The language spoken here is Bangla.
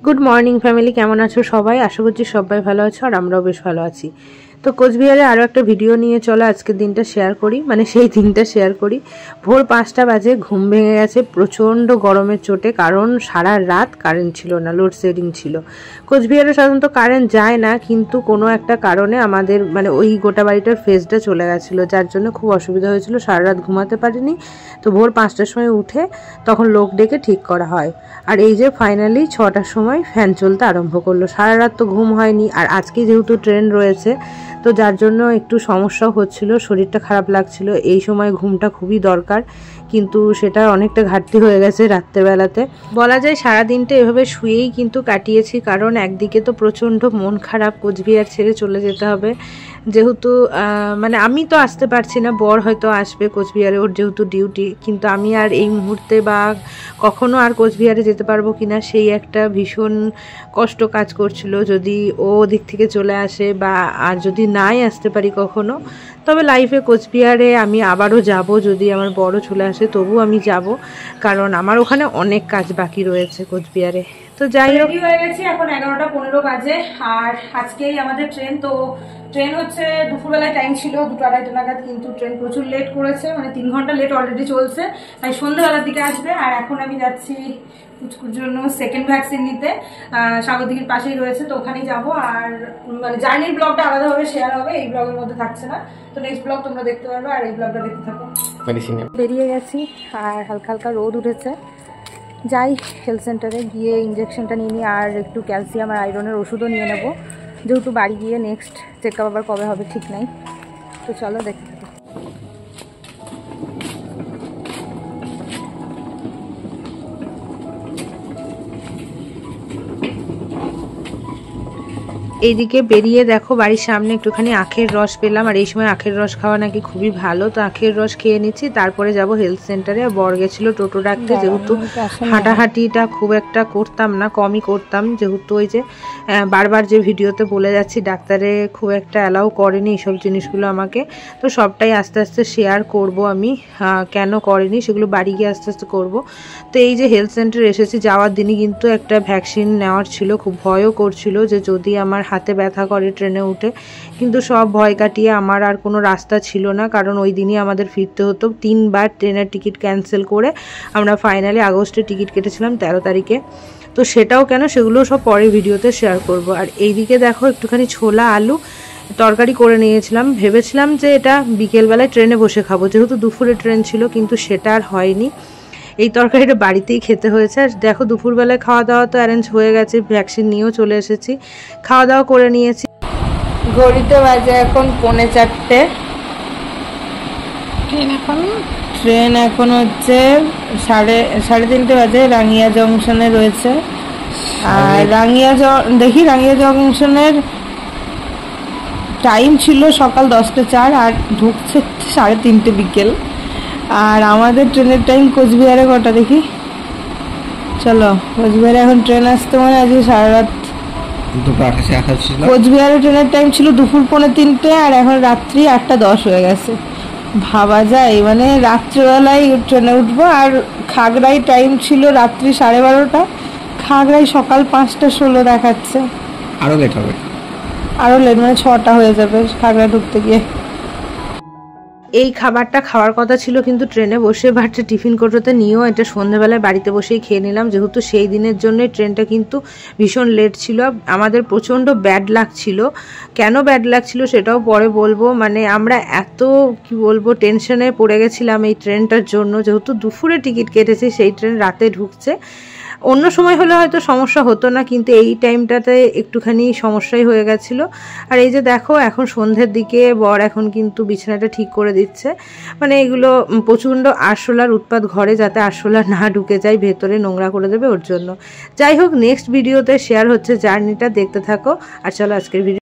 গুড মর্নিং ফ্যামিলি, কেমন আছো সবাই? আশা করছি সবাই ভালো আছো আর আমরাও বেশ ভালো আছি। তো কোচবিহারে আরও একটা ভিডিও নিয়ে চলো আজকের দিনটা শেয়ার করি, মানে সেই দিনটা শেয়ার করি। ভোর 5টা বাজে ঘুম ভেঙে গেছে প্রচণ্ড গরমের চোটে, কারণ সারা রাত কারেন্ট ছিল না, লোডশেডিং ছিল। কোচবিহারে সাধারণত কারেন্ট যায় না, কিন্তু কোনো একটা কারণে আমাদের মানে ওই গোটা বাড়িটার ফেজটা চলে গেছিলো, যার জন্য খুব অসুবিধা হয়েছিল, সারা রাত ঘুমাতে পারিনি। তো ভোর 5টার সময় উঠে তখন লোক ডেকে ঠিক করা হয়। আর এই যে ফাইনালি 6টার সময় ফ্যান চলতে আরম্ভ করলো। সারা রাত তো ঘুম হয়নি, আর আজকে যেহেতু ট্রেন রয়েছে তো যার জন্য একটু সমস্যাও হচ্ছিল, শরীরটা খারাপ লাগছিল। এই সময় ঘুমটা খুবই দরকার, কিন্তু সেটা অনেকটা ঘাটতি হয়ে গেছে রাত্রেবেলাতে। বলা যায় সারাদিনটা এভাবে শুয়েই কিন্তু কাটিয়েছি, কারণ একদিকে তো প্রচণ্ড মন খারাপ, কোচবিহার ছেড়ে চলে যেতে হবে। যেহেতু মানে আমি তো আসতে পারছি না, বর হয়তো আসবে কোচবিহারে, ওর যেহেতু ডিউটি, কিন্তু আমি আর এই মুহূর্তে বা কখনো আর কোচবিহারে যেতে পারবো কিনা সেই একটা ভীষণ কষ্ট কাজ করছিল। যদি ও দিক থেকে চলে আসে বা আর যদি নাই আসতে পারি কখনো, তবে লাইফে কোচবিহারে আমি আবারও যাব। যদি আমার বড় চলে আসে তবু আমি যাব, কারণ আমার ওখানে অনেক কাজ বাকি রয়েছে কোচবিহারে। তো যাই হোক, রেডি হয়ে গেছি, এখন 11টা 15 বাজে। আর আজকেই আমাদের ট্রেন, তো ট্রেন হচ্ছে দুপুরবেলায় টাইম ছিল 2টা-2:30 নাগাদ, কিন্তু ট্রেন প্রচুর লেট করেছে, মানে 3 ঘন্টা লেট অলরেডি চলছে, তাই সন্ধ্যাবেলার দিকে আসবে। আর এখন আমি যাচ্ছি পুচকুর জন্য সেকেন্ড ভ্যাকসিন নিতে, স্বাগতিকের পাশেই রয়েছে, তো ওখানেই যাবো। আর মানে জার্নির ব্লগটা আলাদাভাবে শেয়ার হবে, এই ব্লগের মধ্যে থাকছে না, তো নেক্সট ব্লগ তোমরা দেখতে পারবে, আর এই ব্লগটা দেখতে থাকো। বেরিয়ে গেছি আর হালকা হালকা রোদ উঠেছে। যাই হেলথ সেন্টারে গিয়ে ইঞ্জেকশনটা নিয়ে নিই, আর একটু ক্যালসিয়াম আর আয়রনের ওষুধও নিয়ে নেবো, যেহেতু বাড়ি গিয়ে নেক্সট চেক আপ আবার কবে হবে ঠিক নাই। তো চলো দেখতে থাকো। এইদিকে বেরিয়ে দেখো বাড়ির সামনে একটুখানি আখের রস পেলাম, আর এই সময় আখের রস খাওয়া নাকি খুবই ভালো, তো আখের রস খেয়ে নিচ্ছি। তারপরে যাব হেলথ সেন্টারে। বর গেছিল টোটো ডাকতে, যেহেতু হাঁটাহাঁটিটা খুব একটা করতাম না, কমই করতাম, যেহেতু ওই যে বারবার যে ভিডিওতে বলে যাচ্ছি ডাক্তারে খুব একটা অ্যালাউ করেনি এইসব জিনিসগুলো আমাকে। তো সবটাই আস্তে আস্তে শেয়ার করব আমি, কেন করেনি সেগুলো বাড়ি গিয়ে আস্তে আস্তে করব। তো এই যে হেলথ সেন্টারে এসেছি, যাওয়ার দিনই কিন্তু একটা ভ্যাকসিন নেওয়ার ছিল, খুব ভয়ও করছিল যে যদি আমার হাতে ব্যথা করে ট্রেনে উঠে, কিন্তু সব ভয় কাটিয়ে আমার আর কোনো রাস্তা ছিল না, কারণ ওই দিনই আমাদের ফিরতে হতো। 3বার ট্রেনের টিকিট ক্যান্সেল করে আমরা ফাইনালি আগস্টে টিকিট কেটেছিলাম 13 তারিখে। তো সেটাও কেন, সেগুলো সব পরের ভিডিওতে শেয়ার করব। আর এইদিকে দেখো একটুখানি ছোলা আলু তরকারি করে নিয়েছিলাম, ভেবেছিলাম যে এটা বিকেলবেলায় ট্রেনে বসে খাবো, যেহেতু দুপুরে ট্রেন ছিল, কিন্তু সেটা আর হয়নি। এই তরকারিটা বাড়িতেই খেতে হয়েছে। আর দেখো দুপুরবেলায় খাওয়া দাওয়া তো অ্যারেঞ্জ হয়ে গেছে, ভ্যাকসিন নিয়েও চলে এসেছি, খাওয়া দাওয়া করে নিয়েছি। ঘড়িতে বাজে এখন 3:45। ট্রেন এখন হচ্ছে 3:30 বাজে, রাঙ্গিয়া জংশনে রয়েছে। আর দেখি রাঙ্গিয়া জংশনের টাইম ছিল সকাল 10টা 4, আর ঢুকছে 3:30 বিকেল। আর আমাদের ট্রেনের টাইম কোচবিহারে কটা দেখি, চলো কোচবিহারে এখন ট্রেন আসতে, মানে আজকে সারা রাত। কোচবিহারে ট্রেনের টাইম ছিল দুপুর 3:45, আর এখন রাত্রি 8টা 10 হয়ে গেছে। ভাবা যায়, মানে রাত্রিবেলায় ট্রেনে উঠবো। আর খাগড়ায় টাইম ছিল রাত্রি 12:30, খাগড়ায় সকাল 5টা 16 দেখাচ্ছে। আরো লেট হবে, আরো লেট, মানে 6টা হয়ে যাবে খাগড়া ঢুকতে গিয়ে। এই খাবারটা খাওয়ার কথা ছিল কিন্তু ট্রেনে বসে, বাট টিফিন কোটোতে নিয়েও এটা সন্ধ্যাবেলায় বাড়িতে বসেই খেয়ে নিলাম, যেহেতু সেই দিনের জন্যই ট্রেনটা কিন্তু ভীষণ লেট ছিল। আমাদের প্রচণ্ড ব্যাড লাক ছিল, কেন ব্যাড লাক ছিল সেটাও পরে বলবো। মানে আমরা এত কি বলবো টেনশনে পড়ে গেছিলাম এই ট্রেনটার জন্য, যেহেতু দুপুরে টিকিট কেটেছি, সেই ট্রেন রাতে ঢুকছে। অন্য সময় হলে হয়তো সমস্যা হতো না, কিন্তু এই টাইমটাতে একটুখানি সমস্যাই হয়ে গেছিল। আর এই যে দেখো এখন সন্ধ্যের দিকে বর এখন কিন্তু বিছানাটা ঠিক করে দিচ্ছে, মানে এগুলো প্রচণ্ড আরশোলার উৎপাত ঘরে, যাতে আরশোলা না ঢুকে যায় ভেতরে, নোংরা করে দেবে ওর জন্য। যাই হোক, নেক্সট ভিডিওতে শেয়ার হচ্ছে জার্নিটা, দেখতে থাকো। আর চলো আজকের ভিডিও